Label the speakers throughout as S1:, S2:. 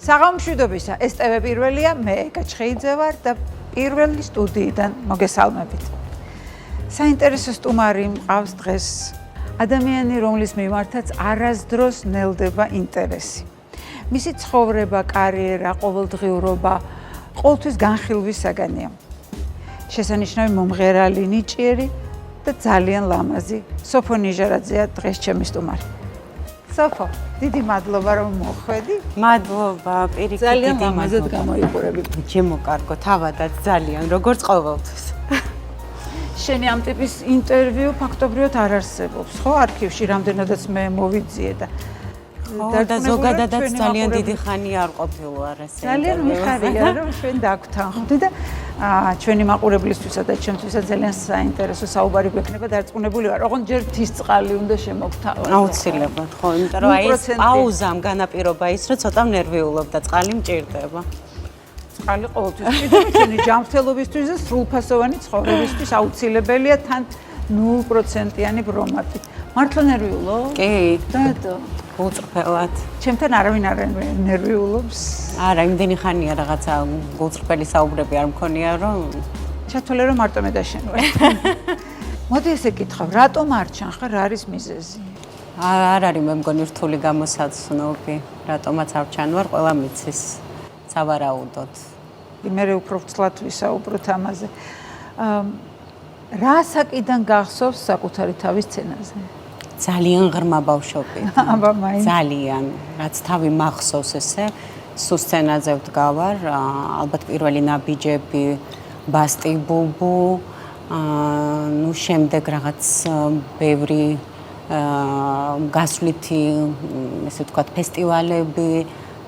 S1: საღამომშვიდობისა, ეს TV პირველია, მე გაჩხეიძე ვარ და პირველი სტუდიიდან მოგესალმებით. საინტერესო სტუმარი მყავს დღეს. ადამიანი, რომლის მიმართაც არასდროს ნელდება ინტერესი. მისი ცხოვრება, კარიერა, ყოველდღიურობა ყოველთვის განხილვის საგანია. შესანიშნავი მომღერალი, ნიჭიერი და ძალიან ლამაზი სოფო ნიჟარაძეა დღეს ჩემი სტუმარი. სოფო, დიდი მადლობა რომ მოხვედი.
S2: მადლობა, პირიქით
S1: ძალიან ლამაზად გამოიყურები.
S2: ჩემო კარგო, თავადაც ძალიან, როგორც ყოველთვის.
S1: შენი ამ ტიპის ინტერვიუ ფაქტობრივად არ არსებობს, ხო? არქივში რამდენადაც მე მოვიძიე და
S2: და ზოგადადაც ძალიან დიდი ხანი არ ყოფილა ეს ინტერვიუ.
S1: ძალიან მიხარია რომ ჩვენ დაგვრთანხმდი და ჩვენი მაყურებლისთვისა და ჩემთვისაც ძალიან საინტერესო საუბარი გვექნება დარწმუნებული ვარ. ოღონდ ჯერ ღვთის წყალი უნდა შემოგთავაზო.
S2: აუცილებლად, ხო, იმიტომ რომ აი ეს პაუზამ განაპირობა ის, რომ ცოტა ნერვიულობ და წყალი მჭირდება.
S1: წყალი ყოველთვის მჭირდება, ჩვენი ჯანმრთელობისთვის და სრულფასოვანი ცხოვრებისთვის აუცილებელია თან 0%-იანი ბრომატი. მართლა ნერვიულო?
S2: კი.
S1: დადო.
S2: გულწრფელად.
S1: ჩემთან არავინ არ ნერვიულობს.
S2: არა, იმდენი ხანია რაღაცა გულწრფელი საუბრები არ მქონია, რომ
S1: ჩათვალე რომ მარტო მე და შენ ვარ. მოდი ესე გითხრა, რატომ არ ჩანხარ, რა არის მიზეზი?
S2: არ არის მე მგონი რთული გამოსაცნობი, რატომაც არ ჩანვარ, ყველა მიცის. სავარაუდოდ.
S1: მე უფრო ვცლად ვისაუბროთ ამაზე. რა საკიდან გახსოვს საკუთარი თავის სცენაზე?
S2: ძალიან ღრმა ბავშვობი.
S1: აბა მაინც.
S2: ძალიან, რაც თავი მახსოვს ესე, სულ სცენაზე ვდგავარ, ალბათ პირველი ნაბიჯები, ბასტი ბუბუ, ნუ შემდეგ რაღაც ბევრი გასვლითი, ესე ვთქვათ, ფესტივალები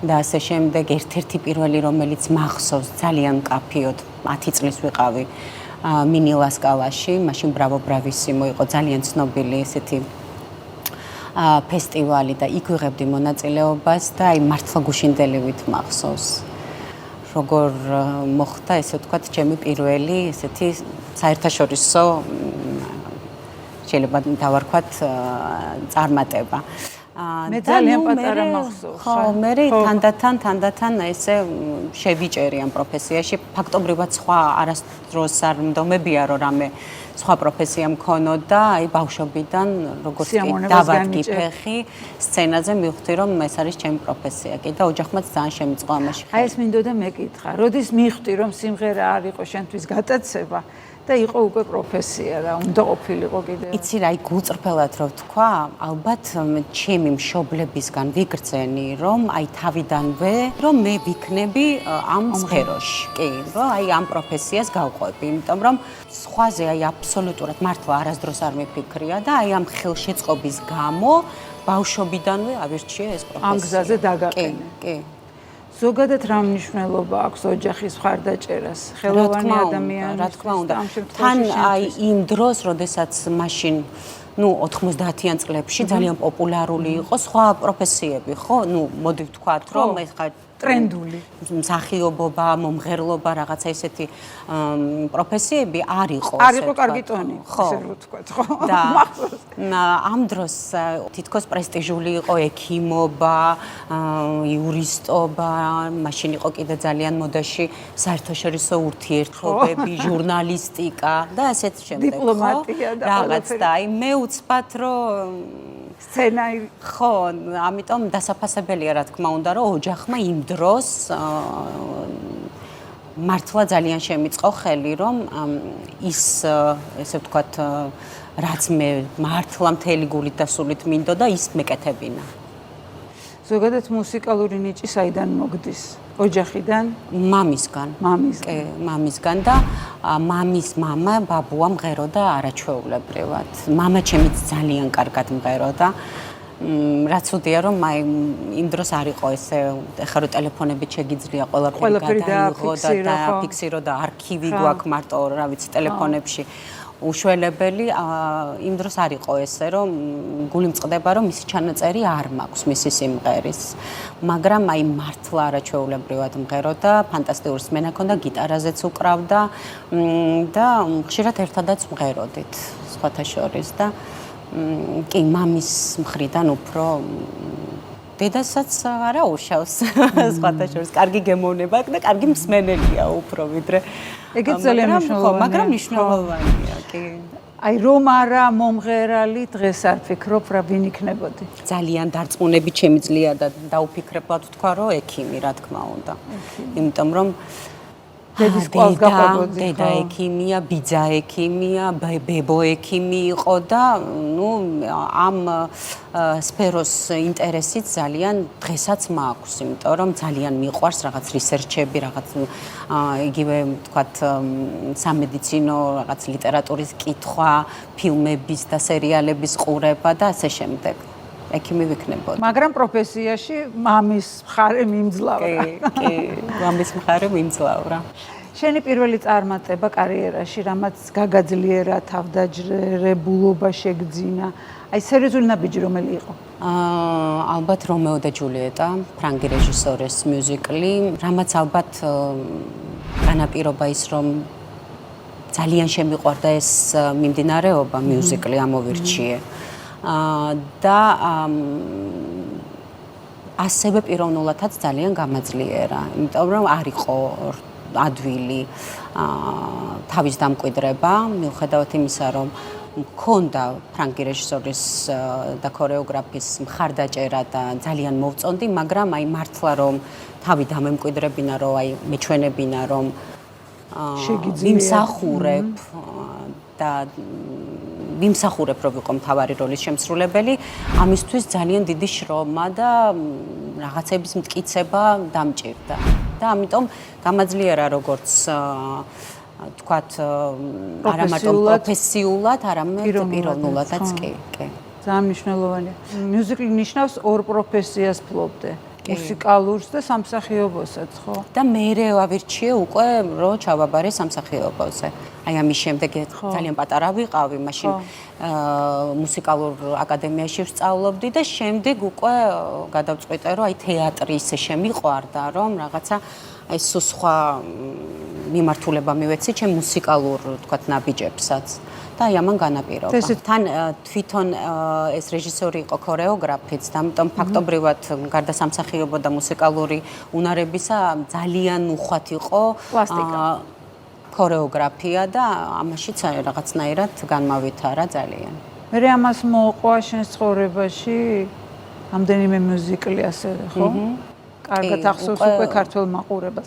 S2: და ასე შემდეგ, ერთ-ერთი პირველი რომელიც მახსოვს ძალიან მკაფიოდ 10 წლის ვიყავი მინილასკალაში, მაშინ ბრავო ბრავისიმო იყო ძალიან ცნობილი ესეთი ფესტივალი და იქ ვიღებდი მონაწილეობას და აი მართლა გუშინდელივით მახსოვს. როგორ მოხდა ესე ვთქვათ ჩემი პირველი ესეთი საერთაშორისო შეიძლება დავარქვათ წარმატება.
S1: მე ძალიან პატარა მახსოვს.
S2: ხო, მე თანდათან ესე შევიჭერი ამ პროფესიაში. ფაქტობრივად სხვა არასდროს არ მდომებია რომ რამე სხვა პროფესია მქონოდა, აი ბავშვობიდან როგორც კი დავადგი ფეხი სცენაზე მივხვდი რომ ეს არის ჩემი პროფესია კი და ოჯახმაც ძალიან შემიწყო ამაში.
S1: აი ეს მინდოდა მეკითხა, როდის მივხვდი რომ სიმღერა არ იყო შენთვის გატაცება და იყო უკვე პროფესია რა, უნდა ყოფილიყო კიდევ.
S2: იცი რა, აი გულწრფელად რო ვთქვა, ალბათ ჩემი მშობლებისგან ვიგრძენი რომ აი თავიდანვე რომ მე ვიქნები ამ სფეროში. კი, რომ აი ამ პროფესიას გავყვები, იმიტომ რომ სხვაზე აი აბსოლუტურად მართლა არასდროს არ მიფიქრია და აი ამ ხელშეწყობის გამო ბავშვობიდანვე ავირჩიე ეს პროფესია.
S1: ამ გზაზე დაგაყენე.
S2: კი.
S1: ზოგადად რა მნიშვნელობა აქვს ოჯახის მხარდაჭერას? ხელოვანი ადამიანი,
S2: რა თქმა უნდა. თან აი იმ დროს, როდესაც მაშინ ნუ 90-იან წლებში ძალიან პოპულარული იყო სხვა პროფესიები, ხო? ნუ მოდი ვთქვათ, რომ ეს ხა
S1: ტრენდული
S2: მსახიობობა, მომღერლობა, რაღაცა ესეთი პროფესიები არ იყო.
S1: არ იყო კარგი ტონი, ესე ვთქვათ, ხო?
S2: და ამ დროს თითქოს პრესტიჟული იყო ექიმობა, იურისტობა, მაშინ იყო კიდე ძალიან მოდაში საერთაშორისო ურთიერთობები, ჟურნალისტიკა და ასეთ შემდეგ.
S1: დიპლომატია და
S2: რაღაც და აი მე უცბად რომ
S1: სცენაი
S2: ხო, ამიტომ დასაფასებელია რა თქმა უნდა, რომ ოჯახმა იმ დროს მართლა ძალიან შემიწყო ხელი, რომ ის ესე ვთქვათ, რაც მე მართლა მთელი გულით და სულით მინდოდა, ის მეკეთებინა.
S1: ზოგადად მუსიკალური ნიჭი საიდან მოგდის? ოჯახიდან?
S2: მამისგან.
S1: მამისგან.
S2: კი, მამისგან და მამის მამა ბაბუა მღეროდა არაჩვეულებრივად. მამა ჩემიც ძალიან კარგად მღეროდა. რაც უდია რომ აი იმ დროს არ იყო ესე ეხლა რო ტელეფონებით შეგიძლია ყველაფერი გადაიღო და დაფიქსირო და არქივი გვაქვს მარტო რა ვიცი ტელეფონებში უშველებელი იმ დროს არ იყო ესე რომ გული მწყდება რომ მისი ჩანაწერი არ მაქვს მისი სიმღერის მაგრამ აი მართლა არაჩვეულებრივად მღეროდა ფანტასტიკური სმენა ჰქონდა გიტარაზეც უკრავდა და ხშირად ერთადაც მღეროდით სხვათა შორის და კი მამის მხრიდან უფრო დედასაც არა უშავს სხვათა შორის კარგი გემოვნება და კარგი მსმენელია უფრო ვიდრე
S1: ეგეც ძალიან მნიშვნელოვანია
S2: მაგრამ მნიშვნელოვანია კი
S1: აი რომ არა მომღერალი დღეს არ ფიქრობ რა ვინ იქნებოდი
S2: ძალიან დარწმუნებით შემიძლია და დაუფიქრებლად ვთქვა რომ ექიმი რა თქმა უნდა იმიტომ რომ
S1: დედის კვალს გაყვებოდი
S2: დედა ექიმია, ბიძა ექიმია, ბებო ექიმი იყო და ნუ ამ სფეროს ინტერესით ძალიან დღესაც მაქვს, იმიტომ რომ ძალიან მიყვარს რაღაც რისერჩები, რაღაც იგივე თქვათ სამედიცინო რაღაც ლიტერატურის კითხვა, ფილმების და სერიალების ყურება და ასე შემდეგ. ექიმი ვიქნებოდი.
S1: მაგრამ პროფესიაში მამის მხარე მიმძლავრა.
S2: კი, მამის მხარე მიმძლავრა.
S1: შენი პირველი წარმატება კარიერაში, რამაც გაგაძლიერა, თავდაჯერებულობა შეგძინა. აი სერიოზული ნაბიჯი რომელი იყო?
S2: ალბათ რომეო და ჯულიეტა, ფრანგი რეჟისორის მიუზიკლი, რამაც ალბათ განაპირობა ის რომ ძალიან შემიყვარდა ეს მიმდინარეობა მიუზიკლი ამოვირჩიე. და ასევე პიროვნულადაც ძალიან გამაძლიერა, იმიტომ რომ არ იყო ადვილი თავის დამკვიდრება, მიუხედავად იმისა, რომ მქონდა ფრანგი რეჟისორის და ქორეოგრაფის მხარდაჭერა და ძალიან მოვწონდი, მაგრამ აი მართლა რომ თავი დამემკვიდრებინა, რომ აი მეჩვენებინა, რომ მიმსახურებ და მიმსახურებ რომ ვიყო მთავარი როლის შემსრულებელი, ამისთვის ძალიან დიდი შრომა და რაღაცების მტკიცება დამჭირდა. და ამიტომ გამაძლიერა როგორც თქვათ არა მარტო პროფესიულად, არამედ პიროვნულადაც კი.
S1: ძალიან მნიშვნელოვანია. მიუზიკლი ნიშნავს ორ პროფესიას ფლობდე. მუსიკალურს და სამსახიობოსაც, ხო?
S2: და მეერე ავირჩიე უკვე რომ ჩავაბარე სამსახიობოზე. აი ამის შემდეგ ძალიან პატარა ვიყავი, მაშინ მუსიკალურ აკადემიაში ვსწავლობდი და შემდეგ უკვე გადავწყვიტე რომ აი თეატრი ისე შემიყვარდა, რომ რაღაცა აი სხვა მიმართულება მივეცი ჩემ მუსიკალურ თქვათ ნაბიჯებსაც. და აი ამან განაპირობა. თან თვითონ ეს რეჟისორი იყო ქორეოგრაფიც, და ამიტომ ფაქტობრივად გარდა სამსახიობო და მუსიკალური უნარებისა ძალიან უხვად იყო ქორეოგრაფია და ამაშიც რაღაცნაირად განმავითარა ძალიან.
S1: მე ამას მოყვა შენ ცხოვრებაში ამდენიმე მიუზიკლი ასე ხო? კარგად ახსოვს უკვე ქართულ მაყურებას.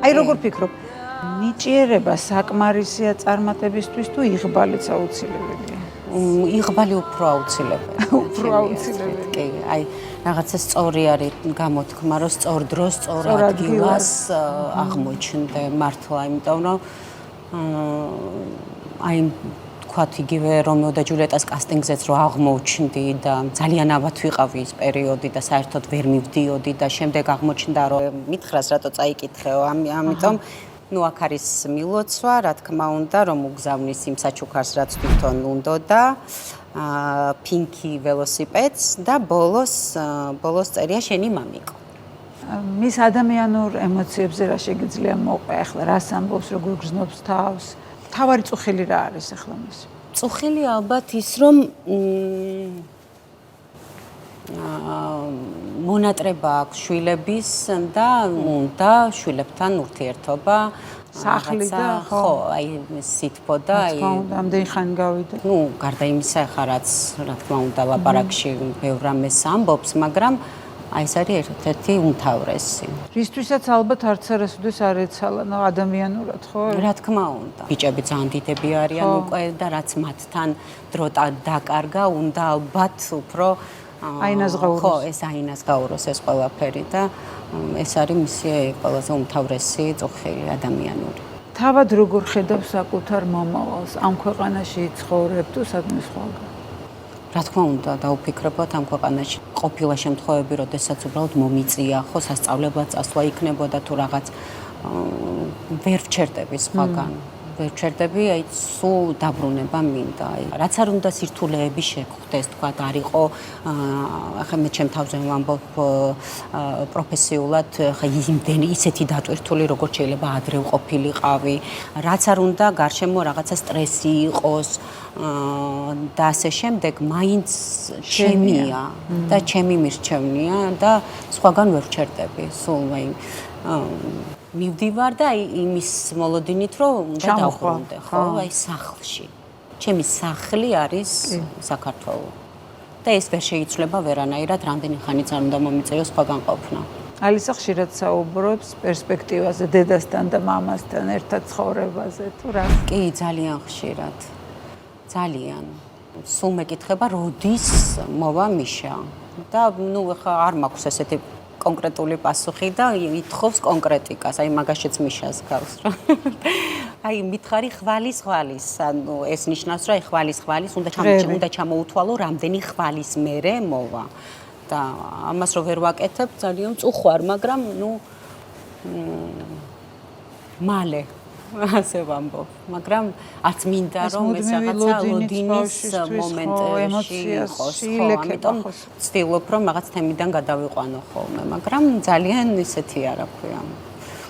S1: აი როგორ ფიქრობ? ნიჭიერება საკმარისია წარმატებისთვის თუ იღბალიც აუცილებელია?
S2: იღბალი უფრო აუცილებელია.
S1: უფრო აუცილებელია.
S2: კი, აი რაღაცა სწორი არის გამოთქმა, რომ სწორ დროს, სწორ ადგილას აღმოჩნდე მართლა, იმიტომ რომ აი თქვათ იგივე რომეო და ჯულიეტას კასტინგზეც რო აღმოჩნდი და ძალიან ავად ვიყავი ის პერიოდი და საერთოდ ვერ მივდიოდი და შემდეგ აღმოჩნდა რომ მითხრას რატო წაიკითხეო ამიტომ ნუ აქ არის მილოცვა რა თქმა უნდა რომ უგზავნის იმ საჩუქარს რაც თვითონ უნდოდა პინკი ველოსიპედს და ბოლოს წერია შენი მამიკო
S1: მის ადამიანურ ემოციებზე რა შეგიძლია მოყვე ახლა რას ამბობს როგორ გრძნობს თავს თავარი წუხილი რა არის ახლა მის?
S2: წუხილი ალბათ ის რომ მონატრება აქვს შვილების და უნდა შვილებთან ურთიერთობა
S1: სახლი და
S2: ხო აი სითბო და აი
S1: ამდენი ხანი გავიდა.
S2: ნუ გარდა იმისა ხა რაც რა თქმა უნდა ლაპარაკში ბევრ რამეს ამბობს, მაგრამ აი ეს არის ერთ-ერთი უმთავრესი.
S1: რისთვისაც ალბათ არც არასოდეს არ ეცალა, ადამიანურად, ხო?
S2: რა თქმა უნდა. ბიჭები ძალიან დიდები არიან უკვე და რაც მათთან დრო დაკარგა, უნდა ალბათ უფრო
S1: აინას გაუროს.
S2: ხო, ეს აინას გაუროს ეს ყველაფერი და ეს არის მისი ყველაზე უმთავრესი წუხილი ადამიანური.
S1: თავად როგორ ხედავ საკუთარ მომავალს? ამ ქვეყანაში ცხოვრებ თუ სადმე სხვაგან?
S2: რა თქმა უნდა, დაუფიქრებოდ ამ ქვეყანაში ყოფილა შემთხვევები, როდესაც უბრალოდ მომიწია, ხო, სასწავლებლად წასვლა იქნებოდა თუ რაღაც ვერ ვჩერდები სხვაგან. ვერ ვჩერდები, აი სულ დაბრუნება მინდა. რაც არ უნდა სირთულეები შეგვხვდეს, თქვა, არ იყო ახლა მე ჩემ თავზე ვამბობ პროფესიულად, ხა იმდენი ისეთი დატვირთული, როგორც შეიძლება ადრე ვყოფილიყავი. რაც არ უნდა გარშემო რაღაცა სტრესი იყოს და ასე შემდეგ, მაინც ჩემია და ჩემი მირჩევნია და სხვაგან ვერ ვჩერდები. სულ აი მივდივარ და იმის მოლოდინით რომ უნდა დავბრუნდე, ხო, აი სახლში. ჩემი სახლი არის საქართველო. და ეს ვერ შეიცვლება ვერანაირად, რამდენი ხანიც არ უნდა მომიწეოს სხვაგან ყოფნა.
S1: ალისა ხშირად საუბრობს პერსპექტივაზე, დედასთან და მამასთან ერთად ცხოვრებაზე, თუ რა?
S2: კი, ძალიან ხშირად. ძალიან. სულ მეკითხება, როდის მოვა მიშა. და ნუ ხა არ მაქვს ესეთი კონკრეტული პასუხი და ითხოვს კონკრეტიკას, აი მაგაშიც მიშას გავს რა. აი მითხარი ხვალის, ანუ ეს ნიშნავს რომ აი ხვალის უნდა ჩამოუთვალო რამდენი ხვალის მერე მოვა. და ამას რო ვერ ვაკეთებ, ძალიან წუხვარ, მაგრამ ნუ მალე ასე ვამბობ, მაგრამ არც მინდა რომ ეს რაღაცა ლოდინის მომენტში იყოს, ხო, ამიტომ ვცდილობ რომ რაღაც თემიდან გადავიყვანო ხოლმე, მაგრამ ძალიან ისეთი არა ქვია,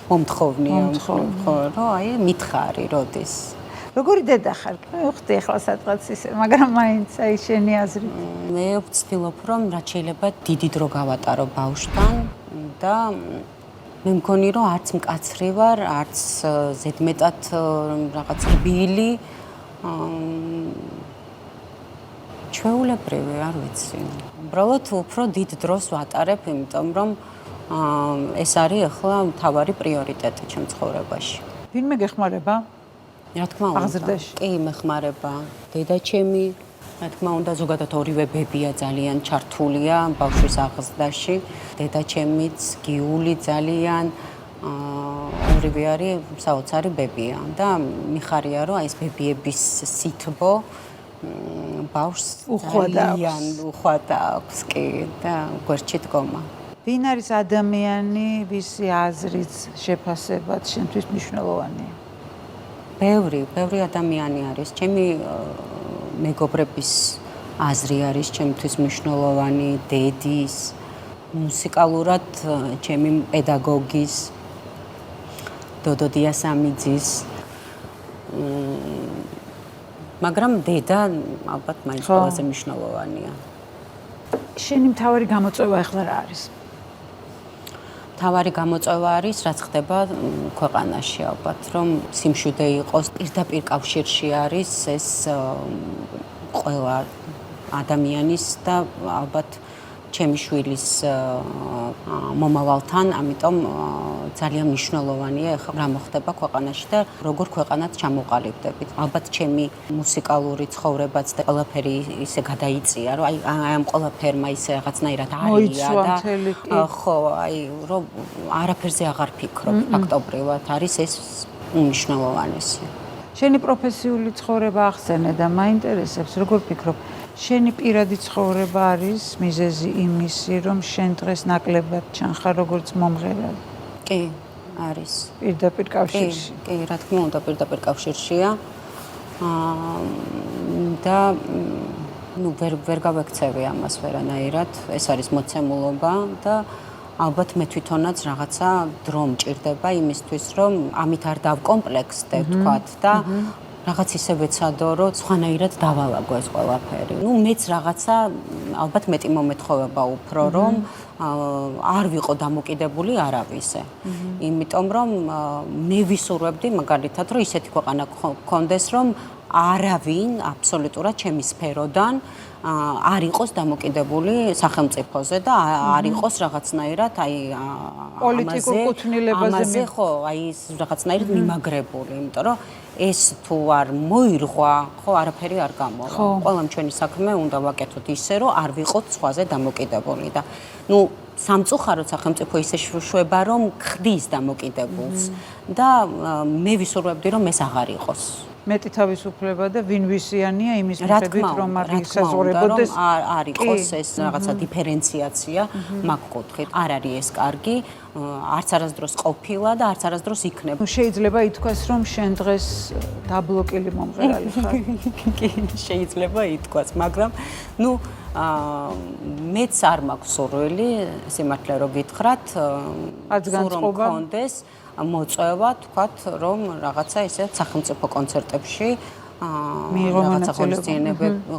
S2: მომთხოვნია, ხო, რომ აი მითხარი როდის.
S1: როგორი დედა ხარ? ვხვდი ახლა სადღაც ისე, მაგრამ მაინც აი შენი აზრით.
S2: მე ვცდილობ რომ რაც შეიძლება დიდი დრო გავატარო ბავშვთან და მე მგონი რომ არც მკაცრი ვარ, არც ზედმეტად რაღაც რბილი. ჩვეულებრივი, არ ვიცი. უბრალოდ უფრო დიდ დროს ვატარებ, იმიტომ რომ ეს არის ახლა მთავარი პრიორიტეტი ჩემ ცხოვრებაში.
S1: ვინმე გეხმარება?
S2: რა თქმა უნდა.
S1: აღზრდაში.
S2: კი, მეხმარება დედაჩემი. რა თქმა უნდა, ზოგადად ორივე ბებია ძალიან ჩართულია ბავშვის აღზრდაში. დედაჩემიც, გიული ძალიან ორივე არის საოცარი ბებია და მიხარია რომ აი ეს ბებიების სითბო ბავშვს ძალიან უხვად აქვს კი და გვერდში დგომა.
S1: ვინ არის ადამიანი, ვისი აზრიც შეფასებად შენთვის მნიშვნელოვანია?
S2: ბევრი ადამიანი არის. ჩემი მეგობრების აზრი არის ჩემთვის მნიშვნელოვანი, დედის, მუსიკალურად ჩემი პედაგოგის, დოდო დიასამიძის. მაგრამ დედა ალბათ მაინც ყველაზე მნიშვნელოვანია.
S1: შენი მთავარი გამოწვევა ახლა რა არის?
S2: მთავარი გამოწვევა არის, რაც ხდება ქვეყანაში ალბათ, რომ სიმშვიდე იყოს, პირდაპირ კავშირში არის ეს ყველა ადამიანის და ალბათ ჩემი შვილის მომავალთან, ამიტომ ძალიან მნიშვნელოვანია ახლა რა მოხდება ქვეყანაში და როგორ ქვეყანაც ჩამოყალიბდებით. ალბათ ჩემი მუსიკალური ცხოვრებაც და ყველაფერი ისე გადაიწია, რომ აი ამ ყველაფერმა ისე რაღაცნაირად არია და ხო, აი რომ არაფერზე აღარ ფიქრობ, ფაქტობრივად არის ეს უმნიშვნელოვანესი.
S1: შენი პროფესიული ცხოვრება ახსენე და მაინტერესებს, როგორ ფიქრობ, შენი პირადი ცხოვრება არის მიზეზი იმისი, რომ შენ დღეს ნაკლებად ჩანხარ როგორც მომღერალი?
S2: კი, არის.
S1: პირდაპირ კავშირში.
S2: კი, რა თქმა უნდა, პირდაპირ კავშირშია. და ნუ ვერ გავექცევი ამას ვერანაირად. ეს არის მოცემულობა და ალბათ მე თვითონაც რაღაცა დრო მჭირდება იმისთვის, რომ ამით არ დავკომპლექსდე, ვთქვათ და რაღაც ისე ვეცადო, რომ სხვანაირად დავალაგო ეს ყველაფერი. ნუ მეც რაღაცა ალბათ მეტი მომეთხოვება უფრო, რომ არ ვიყო დამოკიდებული არავისზე. იმიტომ რომ მე ვისურვებდი მაგალითად, რომ ისეთი ქვეყანა გქონდეს, რომ არავინ აბსოლუტურად ჩემი სფეროდან არ იყოს დამოკიდებული სახელმწიფოზე და არ იყოს რაღაცნაირად აი
S1: პოლიტიკურ კუთვნილებაზე
S2: ამაზე ხო აი ის რაღაცნაირად მიმაგრებული, იმიტომ რომ ეს თუ არ მოირღვა, ხო, არაფერი არ გამოვა. ყველამ ჩვენი საქმე უნდა ვაკეთოთ ისე, რომ არ ვიყოთ სხვაზე დამოკიდებული და ნუ სამწუხაროდ სახელმწიფო ისე შვება, რომ ხდის დამოკიდებულს და მე ვისურვებდი, რომ ეს აღარ იყოს.
S1: მეტი თავისუფლება და ვინ ვისიანია იმის მიხედვით რომ არ ისაზღვრებოდეს
S2: არ იყოს ეს რაღაცა დიფერენციაცია მაგ კუთხით. არ არის ეს კარგი, არც არასდროს ყოფილა და არც არასდროს იქნება.
S1: შეიძლება ითქვას რომ შენ დღეს დაბლოკილი მომღერალი ხარ.
S2: კი, შეიძლება ითქვას, მაგრამ ნუ მეც არ მაქვს სურვილი, სიმართლე რომ გითხრათ, სურვილი მქონდეს მოწევა, თქვათ, რომ რაღაცა ისე სახელმწიფო კონცერტებში რაღაცა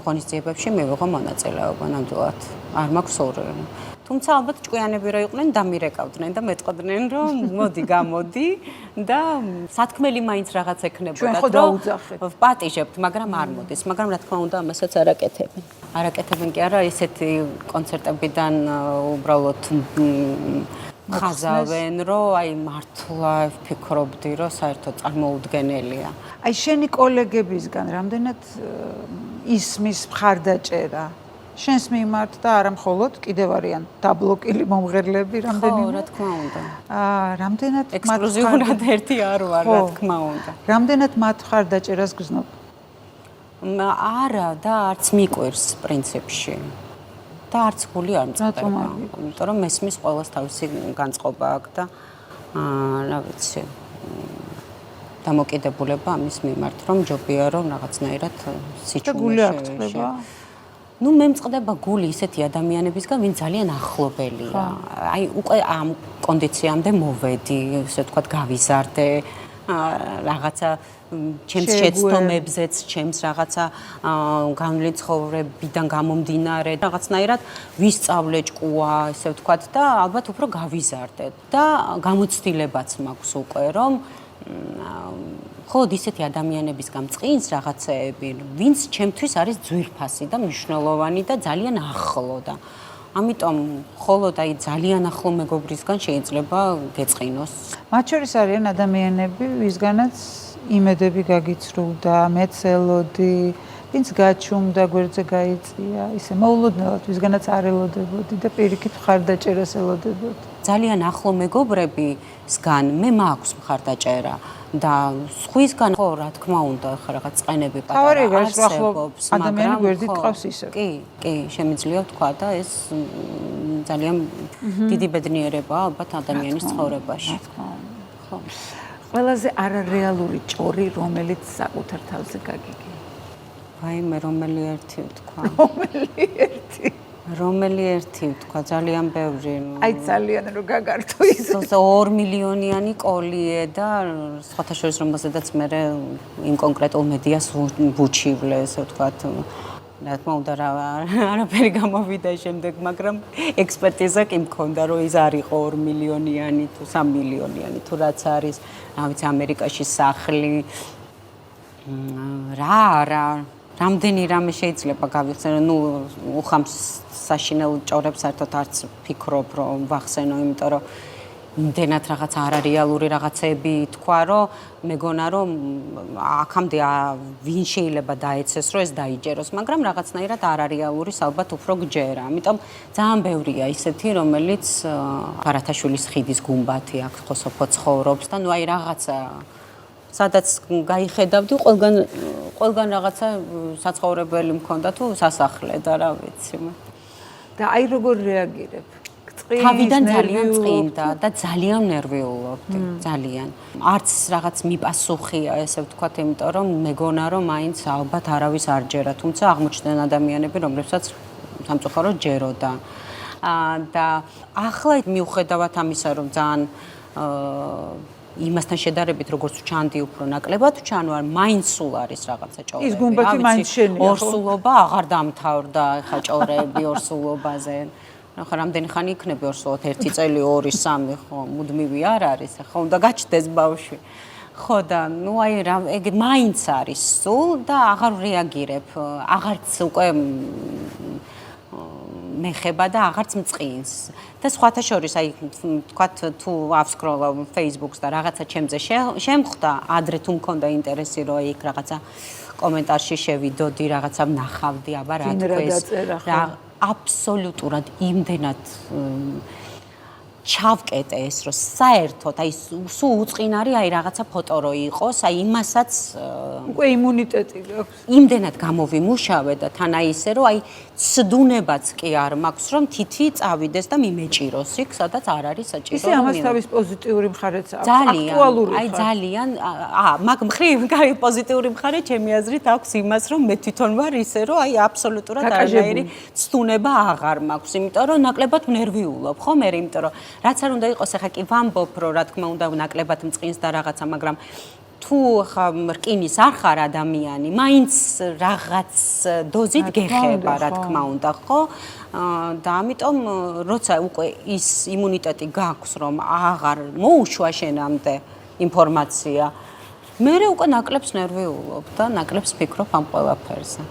S2: ღონისძიებებში მივიღო მონაწილეობა, ნამდვილად. არ მაქვს სურვილი. თუმცა ალბათ ჭკვიანები რა იყვნენ, დამირეკავდნენ და მეტყოდნენ, რომ მოდი, გამოდი და სათქმელი მაინც რაღაც ექნებოდათ, რომ ვპატიჟებთ, მაგრამ არ მოდის, მაგრამ რა თქმა უნდა, ამასაც არაკეთებენ. არაკეთებენ კი არა, ისეთი კონცერტებიდან უბრალოდ ხაზავენ, რომ აი მართლა ვფიქრობდი, რომ საერთოდ წარმოუდგენელია.
S1: აი შენი კოლეგებისგან რამდენად ისმის მხარდაჭერა შენს მიმართ და არა მხოლოდ კიდევ არიან დაბლოკილი მომღერლები რამდენიმე?
S2: ხო, რა თქმა უნდა.
S1: რამდენად
S2: ექსკლუზიურად ერთი არ ვარ, რა თქმა უნდა.
S1: რამდენად მათ მხარდაჭერას გზნობ?
S2: არა და არც მიკვირს პრინციპში. და არც გული არ მწყდება, იმიტომ რომ მესმის ყოველს თავისი განწყობა აქვს და რა ვიცი, დამოკიდებულება ამის მიმართ, რომ ჯობია რომ რაღაცნაირად სიჩუმეში. ნუ მე მწყდება გული ისეთი ადამიანებისგან, ვინც ძალიან ახლობელია. აი უკვე ამ კონდიციამდე მოვედი, ესე ვთქვათ, გავიზარდე, რაღაცა ჩემს შეცდომებზეც, ჩემს რაღაცა განვლილი ცხოვრებიდან გამომდინარე, რაღაცნაირად ვისწავლე ჭკუა, ესე ვთქვათ და ალბათ უფრო გავიზარდე და გამოცდილებაც მაქვს უკვე, რომ ხოლოდ ისეთი ადამიანებისგან წყინს რაღაცეები, ვინც ჩემთვის არის ძვირფასი და მნიშვნელოვანი და ძალიან ახლო და ამიტომ ხოლოდ აი ძალიან ახლო მეგობრისგან შეიძლება გეწყინოს.
S1: მათ შორის არიან ადამიანები, ვისგანაც იმედები გაგიცრუდა, მეცელოდი, ვინც გაჩუმდა, გვერდზე გაიწია, ისე მოულოდნელად, ვისგანაც არ ელოდებოდი და პირიქით მხარდაჭერას ელოდებოდი.
S2: ძალიან ახლო მეგობრებისგან მე მაქვს მხარდაჭერა და სხვისგან ხო რა თქმა უნდა ხა რაღაც წყენები პატარა არსებობს,
S1: ადამიანი გვერდით ყავს ისე.
S2: კი, შემიძლია ვთქვა და ეს ძალიან დიდი ბედნიერებაა ალბათ ადამიანის ცხოვრებაში.
S1: ხო. ყველაზე არარეალური ჭორი, რომელიც საკუთარ თავზე გაგიგე.
S2: ვაიმე, რომელი ერთი ვთქვა?
S1: რომელი ერთი
S2: ვთქვა, ძალიან ბევრი.
S1: აი ძალიან რო გაგართო ის.
S2: 2 მილიონიანი კოლიე და სხვათა შორის რომელზედაც მე იმ კონკრეტულ მედიას ვუჩივლე, ესე ვთქვათ. რა თქმა უნდა არაფერი გამოვიდა შემდეგ, მაგრამ ექსპერტიზა კი მქონდა, რომ ის არ იყო 2 მილიონიანი თუ 3 მილიონიანი თუ რაც არის, რა ვიცი, ამერიკაში სახლი. რამდენი რამე შეიძლება გავიხსენო, ნუ უხამს საშინელ ჭორებს საერთოდ არც ფიქრობ, რომ ვახსენო, იმიტომ რომ იმდენად რაღაც არარეალური რაღაცები თქვა, რომ მეგონა რომ აქამდე ვინ შეიძლება დაეცეს, რომ ეს დაიჯეროს, მაგრამ რაღაცნაირად არარეალურის ალბათ უფრო გჯერა. ამიტომ ძალიან ბევრია ისეთი, რომელიც ბარათაშვილის ხიდის გუმბათი აქ ხოსოფო ცხოვრობს და ნუ აი რაღაცა სადაც გაიხედავდი, ყველგან რაღაცა საცხოვრებელი მქონდა თუ სასახლე და რა ვიცი.
S1: და აი როგორ რეაგირებ?
S2: თავიდან ძალიან წინდა და ძალიან ნერვიულობდი, ძალიან. არც რაღაც მიპასუხია, ესე ვთქვათ, იმიტომ რომ მეგონა რომ მაინც ალბათ არავის არ ჯერა, თუმცა აღმოჩნდნენ ადამიანები, რომლებსაც სამწუხაროდ ჯეროდა. და ახლა მიუხედავად ამისა, რომ ძალიან იმასთან შედარებით, როგორც ჩანდი უფრო ნაკლებად ჩანვარ, მაინც სულ არის რაღაცა ჭორები.
S1: ის გუმბათი მაინც შენია, ხო?
S2: ორსულობა აღარ დამთავრდა, ხა ჭორები ორსულობაზე. ხა რამდენი ხანი იქნება ორსულად? 1 წელი, 2, 3, ხო, მუდმივი არ არის. ხა უნდა გაჩნდეს ბავშვი. ხო და ნუ აი რა ეგ მაინც არის სულ და აღარ რეაგირებ, აღარც უკვე მეხება და აღარც მწყინს. და სხვათა შორის აი თქვათ თუ ავსკროლავ Facebook-ს და რაღაცა ჩემზე შემხვდა, ადრე თუ მქონდა ინტერესი რომ იქ რაღაცა კომენტარში შევიდოდი, რაღაცა ვნახავდი, აბა რა თქვეს. რა აბსოლუტურად იმდენად ჩავკეტე ეს რომ საერთოდ აი სულ უწყინარი აი რაღაცა ფოტო რო იყოს, აი იმასაც
S1: უკვე იმუნიტეტი აქვს.
S2: იმდენად გამოვიმუშავე და თან აი ისე რომ აი ცდუნებაც კი არ მაქვს რომ თითი წავიდეს და მიმეჭიროს იქ, სადაც არ არის საჭირო.
S1: ისე ამას თავის პოზიტიური მხარეც აქვს,
S2: ძალიან,
S1: აქტუალური.
S2: აი ძალიან, მაგ მხრივ კაი პოზიტიური მხარე ჩემი აზრით აქვს იმას რომ მე თვითონ ვარ ისე რომ აი აბსოლუტურად არანაირი ცდუნება აღარ მაქვს, იმიტომ რომ ნაკლებად ნერვიულობ, ხო მე, იმიტომ რომ რაც არ უნდა იყოს, ახლა კი ვამბობ, რომ რა თქმა უნდა ნაკლებად მწყინს და რაღაცა, მაგრამ თუ ხა რკინის არ ხარ ადამიანი, მაინც რაღაც დოზით გეხება, რა თქმა უნდა, ხო? და ამიტომ როცა უკვე ის იმუნიტეტი გაქვს, რომ აღარ მოუშვა შენამდე ინფორმაცია, მე უკვე ნაკლებს ნერვიულობ და ნაკლებს ფიქრობ ამ ყველაფერზე.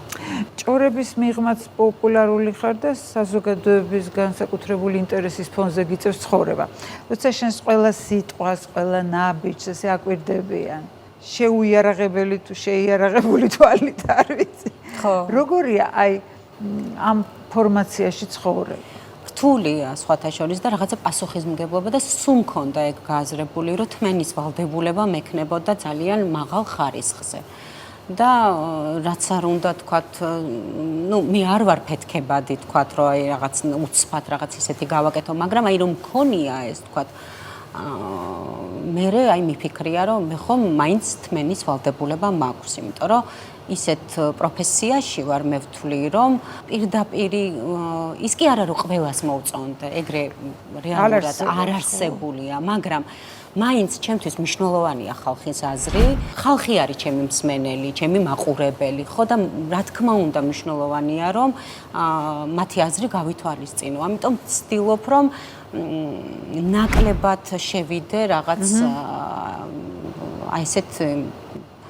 S1: ჭორების მიღმაც პოპულარული ხარ და საზოგადოების განსაკუთრებული ინტერესის ფონზე გიწევს ცხოვრება. როცა შენს ყველა სიტყვას, ყველა ნაბიჯს ესე აკვირდებიან, შეუიარაღებელი თუ შეიარაღებული თვალით არ ვიცი.
S2: ხო.
S1: როგორია აი ამ ფორმაციაში ცხოვრება?
S2: რთულია სხვათა შორის და რაღაცა პასუხისმგებლობა და სულ მქონდა ეგ გააზრებული, რომ თმენის ვალდებულება მექნებოდა ძალიან მაღალ ხარისხზე. და რაც არ უნდა თქვათ, ნუ მე არ ვარ ფეთქებადი თქვათ, რომ აი რაღაც უცბად რაღაც ისეთი გავაკეთო, მაგრამ აი რომ მქონია ეს თქვათ მე აი მიფიქრია, რომ მე ხომ მაინც თმენის ვალდებულება მაქვს, იმიტომ რომ ისეთ პროფესიაში ვარ მე ვთვლი, რომ პირდაპირ ის კი არა რომ ყველას მოვწონდე, ეგრე რეალურად არ არსებულია, მაგრამ მაინც ჩემთვის მნიშვნელოვანია ხალხის აზრი. ხალხი არის ჩემი მსმენელი, ჩემი მაყურებელი, ხო და რა თქმა უნდა მნიშვნელოვანია, რომ მათი აზრი გავითვალისწინო. ამიტომ ვცდილობ, რომ ნაკლებად შევიდე რაღაც აი ესეთ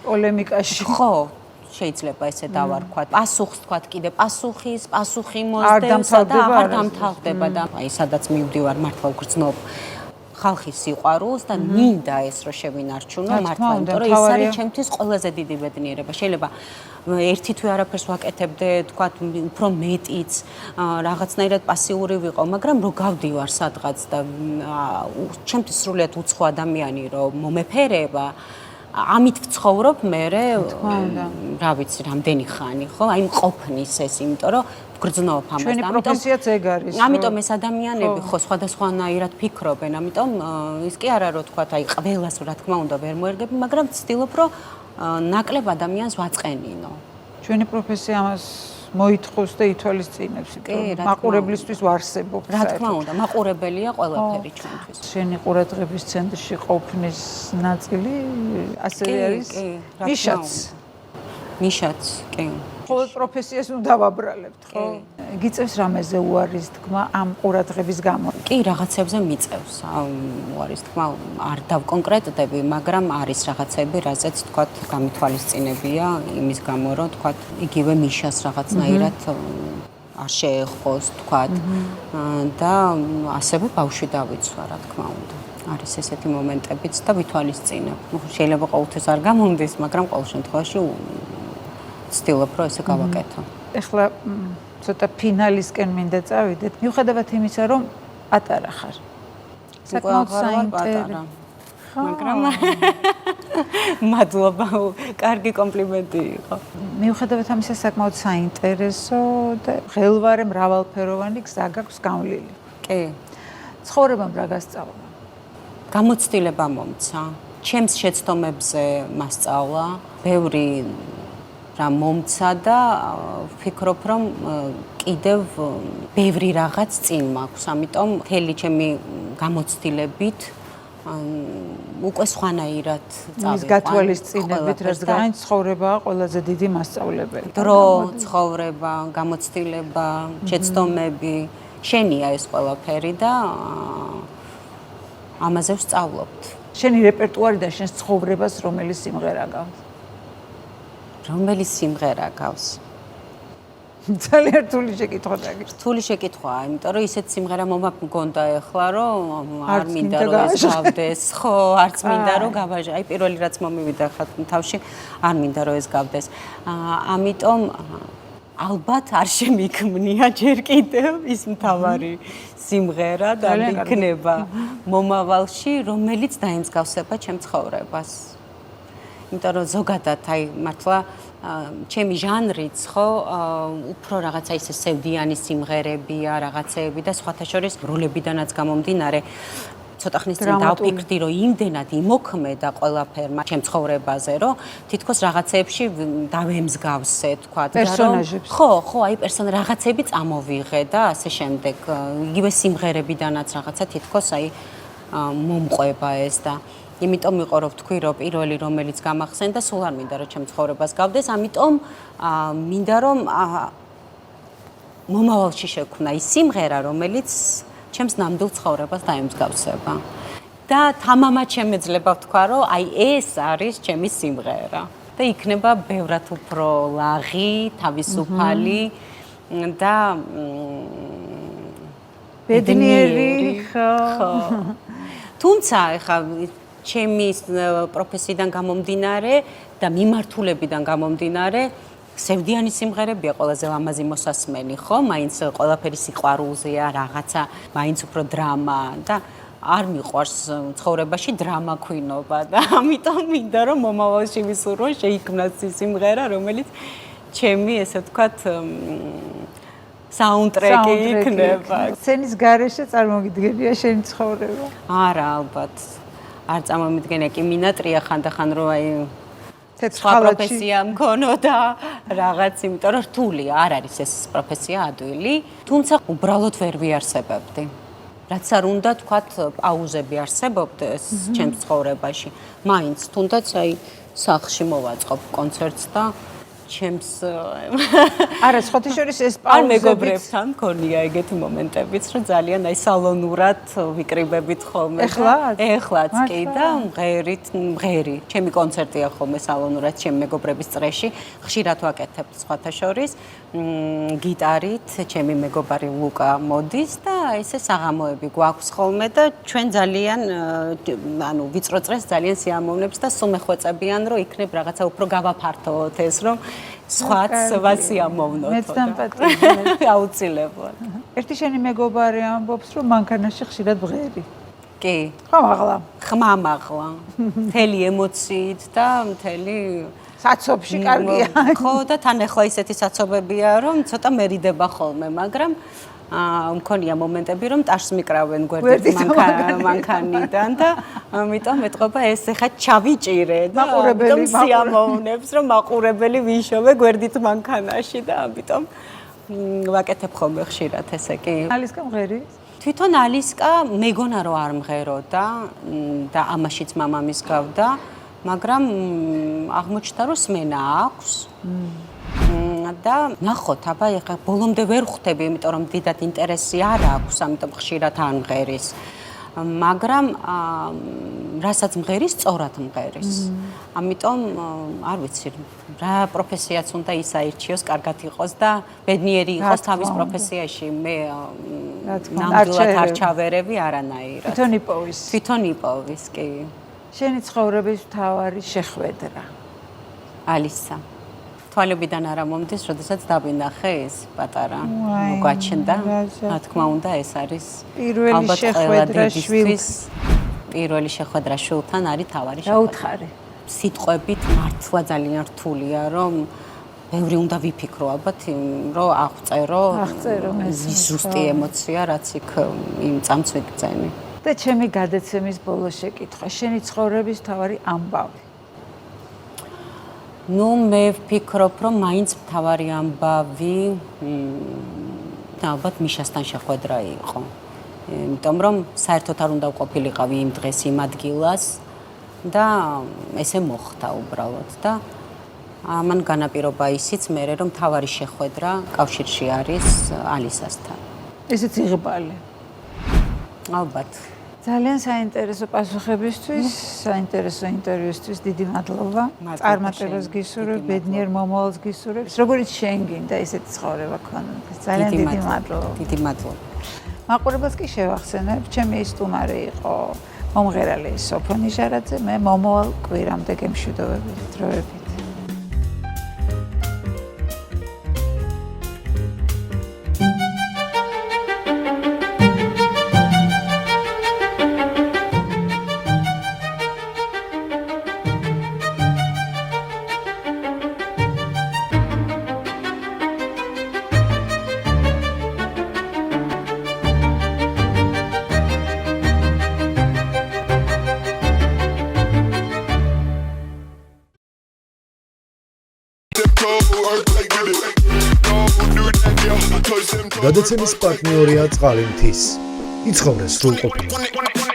S1: პოლემიკაში.
S2: ხო, შეიძლება ესე დავარქვათ. პასუხს თქვათ კიდე პასუხი მოსდევსა და აღარ დამთავრდება და აი სადაც მივდივარ მართლა ვგრძნობ ხალხის სიყვარულს და მინდა ეს რომ შევინარჩუნო მართლა, იმიტომ რომ ეს არის ჩემთვის ყველაზე დიდი ბედნიერება. შეიძლება ერთი თვე არაფერს ვაკეთებდე, თქვათ უფრო მეტიც, რაღაცნაირად პასიური ვიყო, მაგრამ რო გავდივარ სადღაც და ჩემთვის სრულიად უცხო ადამიანი რო მომეფერება, ამით ვცხოვრობ მე, რა ვიცი, რამდენი ხანი, ხო? აი მყოფნის ეს, იმიტომ რომ ვგრძნობ ამას.
S1: ჩვენი პროფესიაც ეგ არის.
S2: ამიტომ ეს ადამიანები ხო სხვადასხვანაირად ფიქრობენ, ამიტომ ის კი არა რომ თქვათ, აი ყველას რა თქმა უნდა ვერ მოერგები, მაგრამ ვცდილობ რომ ნაკლებ ადამიანს ვაწყენინო.
S1: ჩვენი პროფესია ამას მოითხოვს და ითვალისწინებს, მაყურებლისთვის ვარსებობ.
S2: რა თქმა უნდა, მაყურებელია ყველაფერი ჩვენთვის.
S1: შენი ყურადღების ცენტრში ყოფნის ნაწილი ასევე არის მიშაც.
S2: მიშაც, კი.
S1: ყოველ პროფესიას უნდა დავაბრალებთ, ხო? გიწევს რამეზე უარის თქმა ამ ყურადღების გამო?
S2: კი, რაღაცებზე მიწევს. უარის თქმა არ დავკონკრეტდები, მაგრამ არის რაღაცები, რაზეც თქვათ გამithვალისწინებია იმის გამო, რომ თქვათ იგივე მიშას რაღაცნაირად არ შეეხოს, თქვათ და ასევე ბავშვი დავიცვა, რა თქმა უნდა. არის ესეთი მომენტებიც და ვითვალისწინებ. შეიძლება ყოველთვის არ გამომდის, მაგრამ ყოველ შემთხვევაში ვცდილობ, რომ ესე გავაკეთო.
S1: ეხლა ცოტა ფინალისკენ მინდა წავიდეთ. მიუხედავად იმისა, რომ პატარა ხარ.
S2: საკმაოდ საინტერესო. მაგრამ მადლობა, კარგი კომპლიმენტი იყო.
S1: მიუხედავად ამისა, საკმაოდ საინტერესო და ღელვარე მრავალფეროვანი გზა გაქვს გამვლილი.
S2: კი.
S1: ცხოვრებამ რა გასწავლა?
S2: გამოცდილება მომცა. ჩემს შეცდომებზე მასწავლა. ბევრი რა მომცა და ვფიქრობ, რომ კიდევ ბევრი რაღაც წინ მაქვს. ამიტომ მთელი ჩემი გამოცდილებით უკვე სხვანაირად წავიყვან. ის
S1: გათვალისწინებით, რადგან ცხოვრებაა ყველაზე დიდი მასწავლებელი.
S2: დრო, ცხოვრება, გამოცდილება, შეცდომები, შენია ეს ყველაფერი და ამაზე ვსწავლობთ.
S1: შენი რეპერტუარი და შენს ცხოვრებას რომელი სიმღერა გავს?
S2: რომელი სიმღერა გავს?
S1: ძალიან რთული შეკითხვა დაგიჭირდა.
S2: რთული შეკითხვაა, იმიტომ რომ ისეთ სიმღერა მომგონდა ეხლა, რომ არ მინდა რომ ეს გავდეს, ხო, არც მინდა რომ გავაჟე. აი პირველი რაც მომივიდა ხა თავში, არ მინდა რომ ეს გავდეს. ამიტომ ალბათ არ შემიქმნია ჯერ კიდევ ის მთავარი სიმღერა და იქნება მომავალში, რომელიც დაემსგავსება ჩემ ცხოვრებას. იმიტომ რომ ზოგადად აი მართლა ჩემი ჟანრიც ხო უფრო რაღაცა ისე სევდიანი სიმღერებია, რაღაცეები და სხვათა შორის როლებიდანაც გამომდინარე ცოტა ხნის წინ დავფიქრდი, რომ იმდენად იმოქმედა ყველაფერმა ჩემ ცხოვრებაზე, რომ თითქოს რაღაცეებში დავემსგავსე, თქვა და რომ ხო, აი რაღაცები წამოვიღე და ასე შემდეგ. იგივე სიმღერებიდანაც რაღაცა თითქოს აი მომყვება ეს და იმიტომ იყო რომ ვთქვი რომ პირველი რომელიც გამახსენდა სულ არ მინდა რომ ჩემ ცხოვრებას გავდეს, ამიტომ მინდა რომ მომავალში შექმნა ის სიმღერა რომელიც ჩემს ნამდვილ ცხოვრებას დაემსგავსება. და თამამად შემეძლება ვთქვა რომ აი ეს არის ჩემი სიმღერა და იქნება ბევრად უფრო ლაღი, თავისუფალი და ბედნიერი ხო. თუმცა ეხა ჩემი პროფესიიდან გამომდინარე და მიმართულებიდან გამომდინარე სევდიანი სიმღერებია ყველაზე ლამაზი მოსასმენი, ხო? მაინც ყველაფერი სიყვარულზეა, რაღაცა, მაინც უფრო დრამა და არ მიყვარს ცხოვრებაში დრამა ქვინობა და ამიტომ მინდა რომ მომავალში ვისურვო შეიქმნას ის სიმღერა, რომელიც ჩემი ესე ვთქვათ საუნდტრეკი იქნება.
S1: სცენის გარეშე წარმოგიდგენია შენი ცხოვრება?
S2: არა, ალბათ. არ წარმომიდგენია კი მინატრია ხანდახან რომ აი სხვა პროფესია მქონოდა რაღაც, იმიტომ რომ რთულია, არ არის ეს პროფესია ადვილი, თუმცა უბრალოდ ვერ ვიარსებებდი. რაც არ უნდა თქვათ პაუზები არსებობდეს ჩემს ცხოვრებაში, მაინც თუნდაც აი სახლში მოვაწყობ კონცერტს და ჩემს
S1: არა სხვათა შორის ეს პაუზები
S2: არ მეგობრებთან მქონია ეგეთი მომენტებიც რომ ძალიან აი სალონურად ვიკრიბებით ხოლმე ეხლაც კი და მღერი ჩემი კონცერტია ხოლმე სალონურად ჩემი მეგობრების წრეში ხშირად ვაკეთებ სხვათა შორის გიტარით ჩემი მეგობარი ლუკა მოდის და ესე საღამოები გვაქვს ხოლმე და ჩვენ ძალიან ანუ ვიწრო წრეს ძალიან სიამოვნებს და სულ მეხვეწებიან რომ იქნებ რაღაცა უფრო გავაფართოვოთ ეს რომ სხვაც ვასიამოვნოთ.
S1: მეც დამპატიმრე.
S2: აუცილებლად.
S1: ერთი შენი მეგობარი ამბობს, რომ მანქანაში ხშირად ვღერი.
S2: კი.
S1: ხმამაღლა.
S2: ხმამაღლა. მთელი ემოციით და მთელი
S1: საცობში კარგია.
S2: ხო და თან ახლა ისეთი საცობებია, რომ ცოტა მერიდება ხოლმე, მაგრამ მქონია მომენტები, რომ ტაშს მიკრავენ გვერდით მანქანიდან და ამიტომ ეთყობა ეს ეხა ჩავიჭირე და ამიტომ სიამოვნებს, რომ მაყურებელი ვიშოვე გვერდით მანქანაში და ამიტომ ვაკეთებ ხოლმე ხშირად ესე კი.
S1: ალისკა მღერის?
S2: თვითონ ალისკა მეგონა რომ არ მღეროდა და ამაშიც მამამის გავდა, მაგრამ აღმოჩნდა რომ სმენა აქვს. და ნახოთ, აბა ეხლა ბოლომდე ვერ ხვდები, იმიტომ რომ დიდად ინტერესი არ აქვს, ამიტომ ხშირად არ მღერის. მაგრამ რასაც მღერის, სწორად მღერის. ამიტომ არ ვიცი, რა პროფესიაც უნდა ის აირჩიოს, კარგად იყოს და ბედნიერი იყოს თავის პროფესიაში. მე ნამდვილად არ ჩავერევი არანაირად. თვითონ იპოვის, კი.
S1: შენი ცხოვრების მთავარი შეხვედრა?
S2: ალისა. თვალებიდან არა მომდის, როდესაც დავინახე ეს პატარა მოგვაჩნდა. რა თქმა უნდა, ეს არის
S1: პირველი შეხვედრა შვილს.
S2: პირველი შეხვედრა შვილთან არის თავარი
S1: შეხვედრა. დაუთხარი.
S2: სიტყვებით მართლა ძალიან რთულია, რომ ბევრი უნდა ვიფიქრო, ალბათ, რომ აღწერო ზუსტი ემოცია, რაც იქ იმ წამს ვიგრძენი.
S1: და ჩემი გადაცემის ბოლო შეკითხვა, შენი ცხოვრების მთავარი ამბავი?
S2: ნუ მე ვფიქრობ, რომ მაინც მთავარი ამბავი ალბათ მიშასთან შეხვედრა იყო. იმიტომ რომ საერთოდ არ უნდა ვყოფილიყავი იმ დღეს იმ ადგილას და ესე მოხდა უბრალოდ და ამან განაპირობა ისიც მე რომ მთავარი შეხვედრა კავშირში არის ალისასთან.
S1: ესეც იღბალი.
S2: ალბათ.
S1: ძალიან საინტერესო პასუხებისთვის, საინტერესო ინტერვიუსთვის დიდი მადლობა. წარმატებას გისურვებ, ბედნიერ მომავალს გისურვებ. როგორც შენ გინდა ესეთი ცხოვრება გქონდეს. ძალიან დიდი მადლობა.
S2: დიდი მადლობა.
S1: მაყურებელს კი შევახსენებ, ჩემი სტუმარი იყო მომღერალი სოფო ნიჟარაძე, მე მომავალ კვირამდე გემშვიდობებით, დროებით.
S3: გადაცემის პარტნიორია წყალი მთის. იცხოვრე სრულყოფილად.